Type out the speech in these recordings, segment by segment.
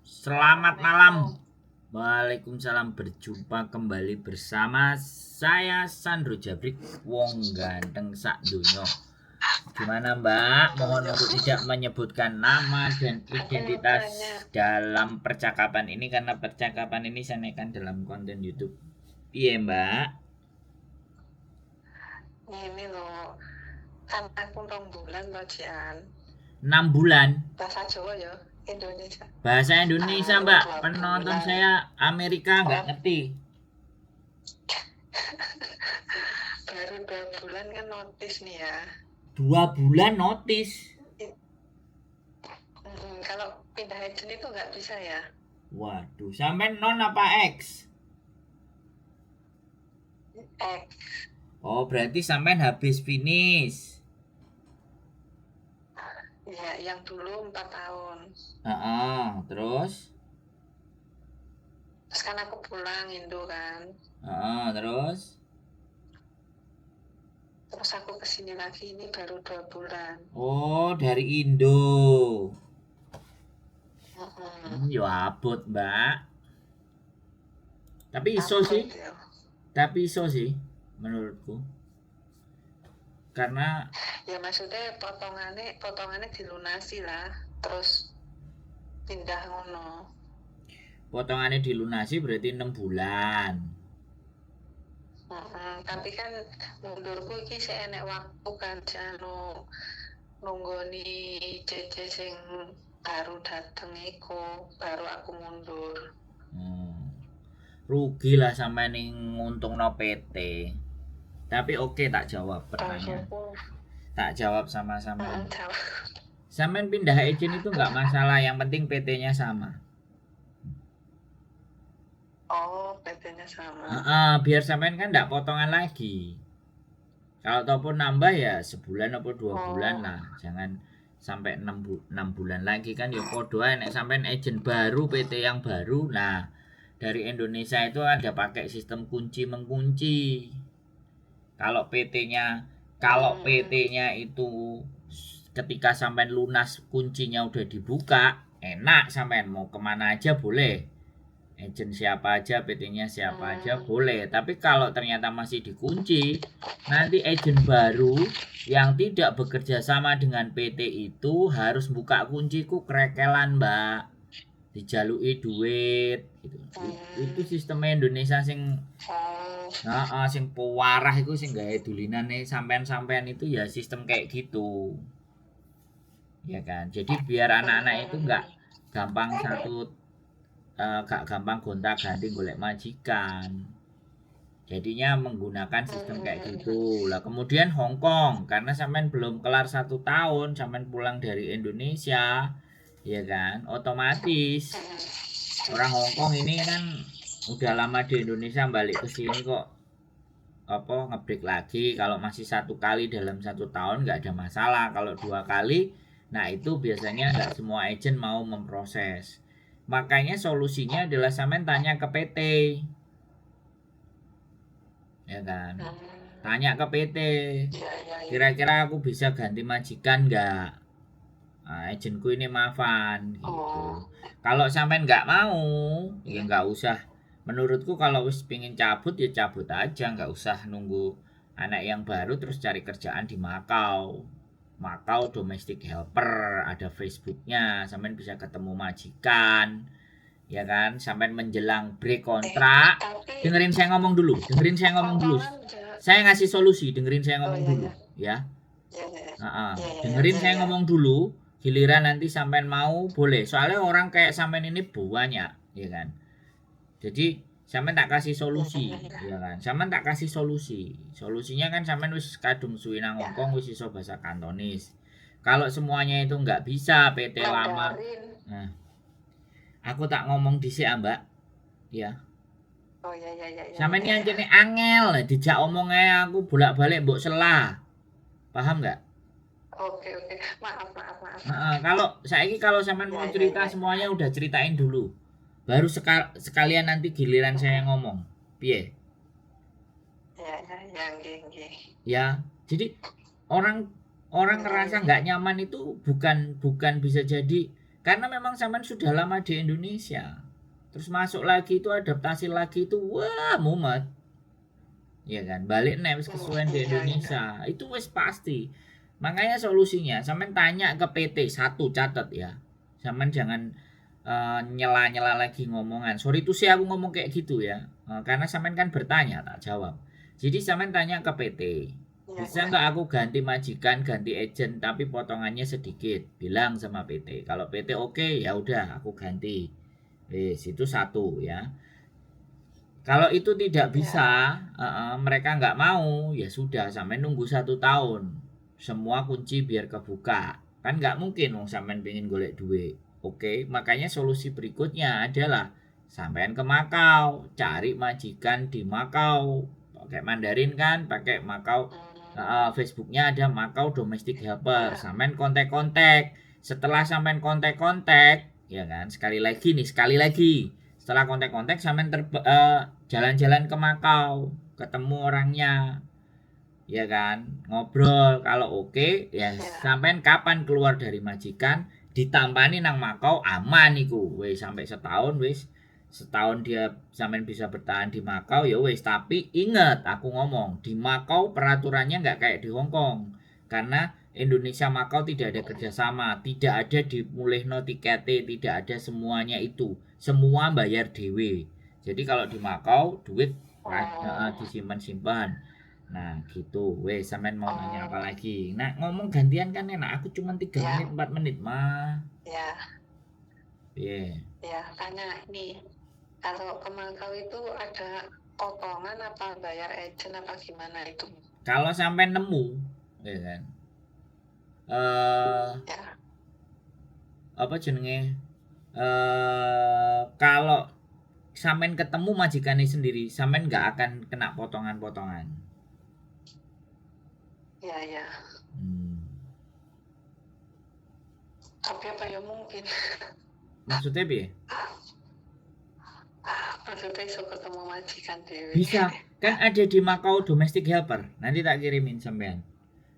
Selamat malam. Waalaikumsalam, berjumpa kembali bersama saya Sandro Jabrik, wong ganteng sak dunyo. Gimana Mbak? Mohon untuk tidak menyebutkan nama dan identitas dalam percakapan ini karena percakapan ini saya naikkan dalam konten YouTube. Iya Mbak? Ini loh, kan aku 2 bulan loh Jian. 6 bulan. Bahasa Jawa ya, Indonesia. Bahasa Indonesia Mbak. 2 Penonton bulan. saya Amerika nggak ngerti. Baru 2 bulan kan notis nih ya. 2 bulan notis. Kalau pindah agent itu nggak bisa ya? Waduh, sampai non apa X? X. Oh, berarti sampai habis finish. Ya, yang dulu 4 tahun. Terus? Terus kan aku pulang Indo kan. Terus? Terus aku kesini lagi ini baru 2 bulan. Oh, dari Indo. Ya abot Mbak. Tapi iso sih menurutku. Karena ya maksudnya potongannya dilunasi lah, terus pindah ngono. Potongannya dilunasi berarti 6 bulan. Tapi kan mundurku iki sik enek waktu kan jano nunggoni JJ sing baru dateng iku, baru aku mundur. Rugi lah sampai ning nguntungno PT. Tapi oke, tak jawab pertanyaan. Tak jawab sama-sama. Sampean pindah agent itu nggak masalah, yang penting PT-nya sama. Oh, PT-nya sama. Biar sampean kan nggak potongan lagi. Kalau ataupun nambah ya sebulan atau 2 bulan lah. Jangan sampai 6 bulan lagi kan ya podo ae nek sampean agent baru, PT yang baru. Nah, dari Indonesia itu ada pakai sistem kunci mengunci. Kalau PT-nya itu ketika sampean lunas kuncinya udah dibuka, enak sampean mau kemana aja boleh. Agent siapa aja, PT-nya siapa aja boleh. Tapi kalau ternyata masih dikunci, nanti agent baru yang tidak bekerja sama dengan PT itu harus buka kunciku krekelan Mbak, dijalui duit gitu. Itu sistemnya Indonesia sing sing pewarah itu sing gawe dulinane sampean-sampean itu ya sistem kayak gitu. Ya kan. Jadi biar anak-anak itu gak gampang gonta-ganti golek majikan. Jadinya menggunakan sistem kayak gitu. Lah kemudian Hong Kong, karena sampean belum kelar 1 tahun, sampean pulang dari Indonesia, ya kan, otomatis orang Hong Kong ini kan udah lama di Indonesia, balik ke sini kok ngebreak lagi. Kalau masih 1 kali dalam 1 tahun nggak ada masalah. Kalau 2 kali, nah itu biasanya nggak semua agent mau memproses. Makanya solusinya adalah sampean tanya ke PT, ya kan, tanya ke PT, kira-kira aku bisa ganti majikan nggak? Agentku ini maafan gitu. Kalau sampean nggak mau, ya nggak usah. Menurutku kalau wis pingin cabut ya cabut aja, nggak usah nunggu anak yang baru terus cari kerjaan di Makau domestic helper, ada Facebooknya, sampean bisa ketemu majikan, ya kan. Sampean menjelang break kontrak, dengerin saya ngomong dulu. Saya ngasih solusi, dengerin saya ngomong dulu, ya. Dengerin saya ngomong dulu, giliran nanti sampean mau boleh. Soalnya orang kayak sampean ini banyak, ya kan. Jadi sampean tak kasih solusi, ya kan. Sampean tak kasih solusi. Solusinya kan sampean wis kadung suwi nang Hongkong, wis iso bahasa Kantonis. Kalau semuanya itu nggak bisa, PT lama. Nah, aku tak ngomong dhisik Mbak. Ya. Oh ya. Sampeyan iki ancene angel, dijak omong ae aku bolak-balik mbok selah. Paham nggak? Oke. Maaf. Kalau sampean mau cerita semuanya udah ceritain dulu. Baru sekalian nanti giliran saya ngomong. Piye? Ya, jadi orang ngerasa nggak nyaman itu bukan bisa jadi Karena memang sampean sudah lama di Indonesia. Terus masuk lagi itu adaptasi lagi itu wah mumet. Ya kan, balik nek wis kesuwen di Indonesia. Itu wis pasti. Makanya solusinya sampean tanya ke PT satu catat ya. Sampean jangan nyela-nyela lagi ngomongan. Sorry itu sih aku ngomong kayak gitu ya. Karena sampean kan bertanya tak jawab. Jadi sampean tanya ke PT. Bisa nggak aku ganti majikan, ganti agent, tapi potongannya sedikit? Bilang sama PT. Kalau PT oke, ya udah aku ganti. Itu satu ya. Kalau itu tidak bisa, mereka nggak mau, ya sudah sampai nunggu 1 tahun. Semua kunci biar kebuka. Kan nggak mungkin wong sampean pengen golek duit. Oke, makanya solusi berikutnya adalah sampean ke Makau, cari majikan di Makau. Pakai Mandarin kan, pakai Makau. Facebooknya ada Makau Domestic Helper. Sampean kontak-kontak. Setelah sampean kontak-kontak, ya kan, sekali lagi. Setelah kontak-kontak sampean jalan-jalan ke Makau, ketemu orangnya. Ya kan, ngobrol. Kalau oke, ya sampean kapan keluar dari majikan, ditampani nang Makau aman iku. Wis sampai setahun wis. Setahun dia sampean bisa bertahan di Makau ya wis, tapi ingat aku ngomong, di Makau peraturannya nggak kayak di Hong Kong. Karena Indonesia Makau tidak ada kerjasama, tidak ada dimulihno tikete, tidak ada semuanya itu. Semua bayar dewe. Jadi kalau di Makau duit disimpan-simpan. Nah gitu, wes sampean mau nanya apa lagi? Nah ngomong gantian kan enak, aku cuma 3 menit 4 menit mah. Ya. Iya. Ya tanya nih, kalau ke Makau itu ada potongan apa bayar agent apa gimana itu? Kalau sampai nemu, ya kan? Apa jenenge? Kalau sampean ketemu majikannya sendiri, sampean nggak akan kena potongan-potongan. Ya. Tapi apa ya mungkin? Maksudnya piye? Maksudnya iso ketemu majikan dewe. Bisa, kan ada di Makau Domestic Helper. Nanti tak kirimin sampean.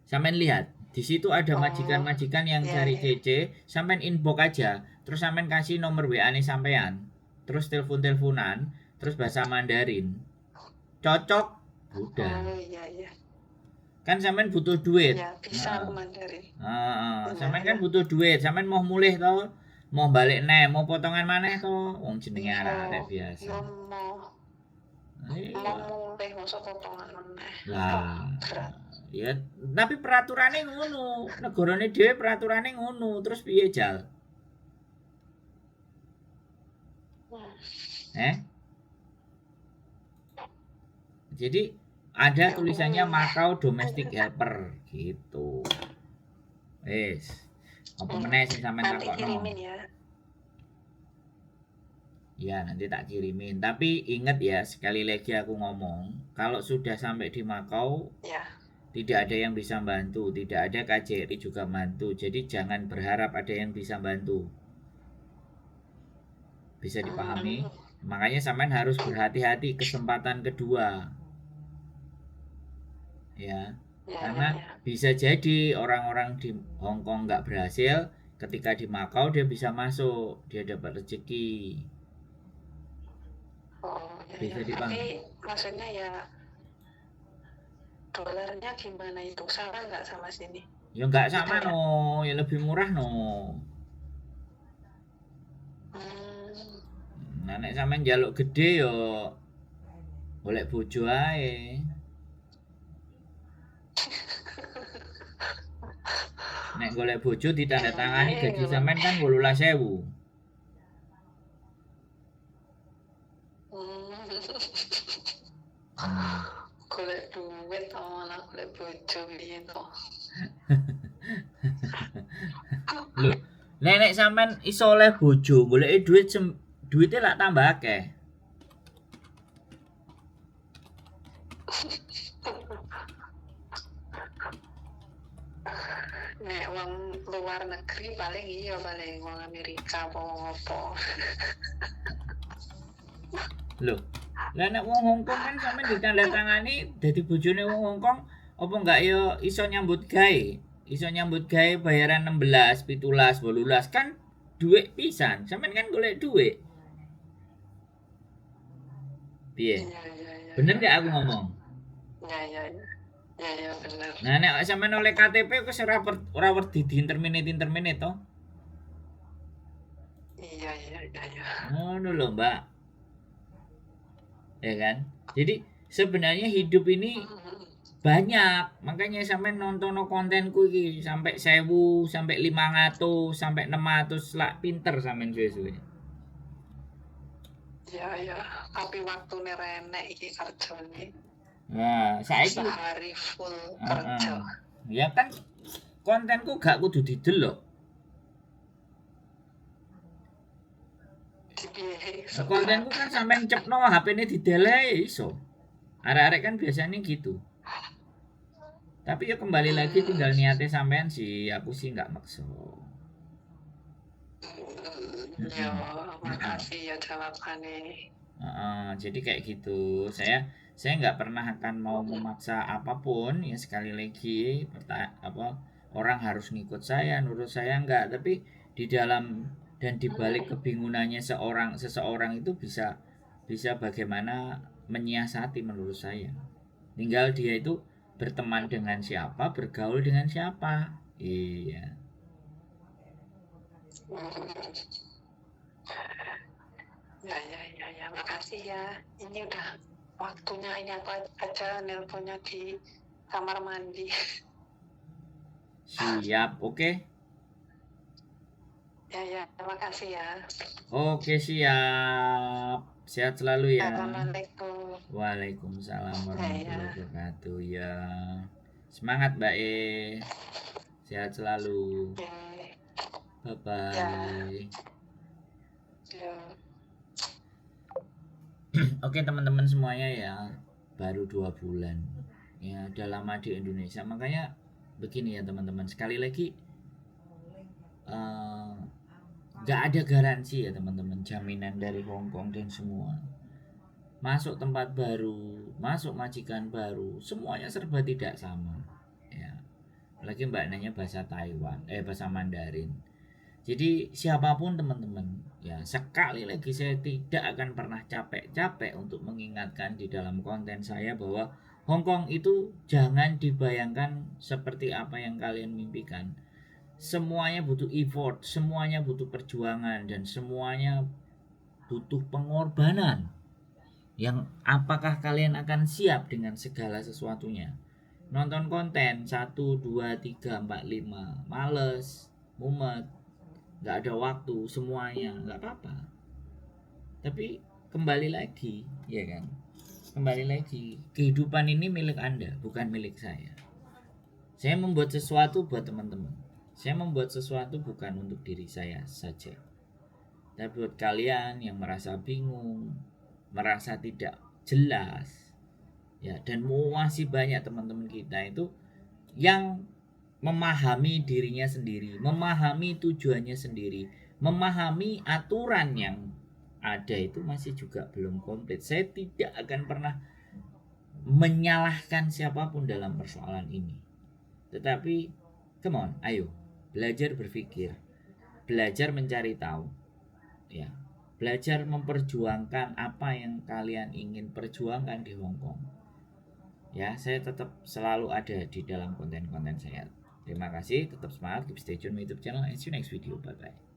Sampean lihat, di situ ada majikan-majikan yang cari CC, sampean inbox aja, terus sampean kasih nomor WA-nya sampean, terus telepon-teleponan, terus bahasa Mandarin. Cocok, udah. Iya. Kan sampean butuh duit. Ya, bisa Mandarin. Sampean kan butuh duit, sampean mau mulih toh, mau balik mau potongan maneh toh, wong jenenge arek biasa. Mau mulih masa potongan maneh. Lah. Ya, tapi peraturannya ngono, negarane dhewe peraturannya ngono, terus piye jal? Jadi ada tulisannya Makau Domestic Helper gitu. Wes. Apa meneh sing sampean takokno? Ya, nanti tak kirimin. Tapi ingat ya, sekali lagi aku ngomong, kalau sudah sampai di Makau, tidak ada yang bisa bantu, tidak ada KJRI juga bantu. Jadi jangan berharap ada yang bisa bantu. Bisa dipahami? Makanya sampean harus berhati-hati kesempatan kedua. Ya. Karena bisa jadi orang-orang di Hong Kong nggak berhasil, ketika di Makau dia bisa masuk, dia dapat rezeki. Bisa dipahami. Tapi maksudnya ya dolarnya gimana itu, sama nggak sama sini? Ya nggak sama no, ya lebih murah no. Nah nek sampean njaluk gede yo golek bojo ae. Nek golek bojo ditandatangani gaji sampean kan 18.000. Golek duit malah golek bojo piye to? Lho, nek sampean iso oleh bojo, goleki duitnya lak tambah akeh. Nek wong luar negeri paling wong Amerika apa. Loh, lah nek wong Hong Kong kan sampean ditandatangani dadi bojone wong Hong Kong, apa enggak ya iso nyambut gawe? Iso nyambut gawe bayaran 16, 17, 18 kan duit pisan, sampean kan golek duit. Piye? Iya, iya, iya. Bener Iya, gak aku ngomong? iya, iya, iya. Iya, iya, bener. Nah, nek sampean oleh KTP wis ora werdi di interminate toh. Iya, iya, iya, iya. Ngono lho, Mbak. Ya kan? Jadi sebenarnya hidup ini banyak, makanya sampean nonton kontenku iki sampai 1000, sampai 500, sampai 600 lah pinter sampean suwe-suwe. Iya, iya. Tapi waktune renek iki kerjane. Nah, saiki Sehari full heeh. kerja. Ya kan kontenku gak kudu didelok. Dipiye Kontenku kan sampean cepno HP-ne dideleh iso. Arek-arek kan biasanya gitu. Tapi ya kembali lagi tinggal niatnya sampean sih, aku sih nggak maksa. Ya, makasih ya jawabannya. Jadi kayak gitu. Saya nggak pernah akan mau memaksa apapun ya, sekali lagi orang harus ngikut saya, nurut saya nggak. Tapi di dalam dan di balik kebingungannya seseorang itu bisa bagaimana menyiasati menurut saya. Tinggal dia itu berteman dengan siapa, bergaul dengan siapa. Iya. Ya, ya, ya, ya, makasih ya. Ini udah waktunya, ini aku aja nelponnya di kamar mandi. Siap, oke. Ya, ya, makasih ya. Oke, siap. Sehat selalu ya. Assalamualaikum. Waalaikumsalam Ya, warahmatullahi ya. wabarakatuh ya. Semangat Mbak E. Sehat selalu. Ya, Bye bye. ya. Oke teman-teman semuanya ya, baru 2 bulan ya, udah lama di Indonesia. Makanya begini ya teman-teman, sekali lagi nggak ada garansi ya teman-teman, jaminan dari Hong Kong dan semua. Masuk tempat baru, masuk majikan baru, semuanya serba tidak sama ya. Apalagi mbak nanya bahasa Taiwan, bahasa Mandarin. Jadi siapapun teman-teman ya, sekali lagi saya tidak akan pernah capek-capek untuk mengingatkan di dalam konten saya bahwa Hong Kong itu jangan dibayangkan seperti apa yang kalian mimpikan. Semuanya butuh effort, semuanya butuh perjuangan, dan semuanya butuh pengorbanan. Yang apakah kalian akan siap dengan segala sesuatunya? Nonton konten 1, 2, 3, 4, 5 males, mumet, nggak ada waktu, semuanya nggak apa-apa. Tapi kembali lagi ya kan, kembali lagi, kehidupan ini milik Anda, bukan milik saya. Saya membuat sesuatu buat teman-teman, saya membuat sesuatu bukan untuk diri saya saja, tapi buat kalian yang merasa bingung, merasa tidak jelas ya. Dan masih banyak teman-teman kita itu yang memahami dirinya sendiri, memahami tujuannya sendiri, memahami aturan yang ada itu masih juga belum komplit. Saya tidak akan pernah menyalahkan siapapun dalam persoalan ini. Tetapi come on, ayo belajar berpikir, belajar mencari tahu ya. Belajar memperjuangkan apa yang kalian ingin perjuangkan di Hong Kong. Ya, saya tetap selalu ada di dalam konten-konten saya. Terima kasih, tetap semangat, keep stay tune YouTube channel, and see you next video. Bye bye.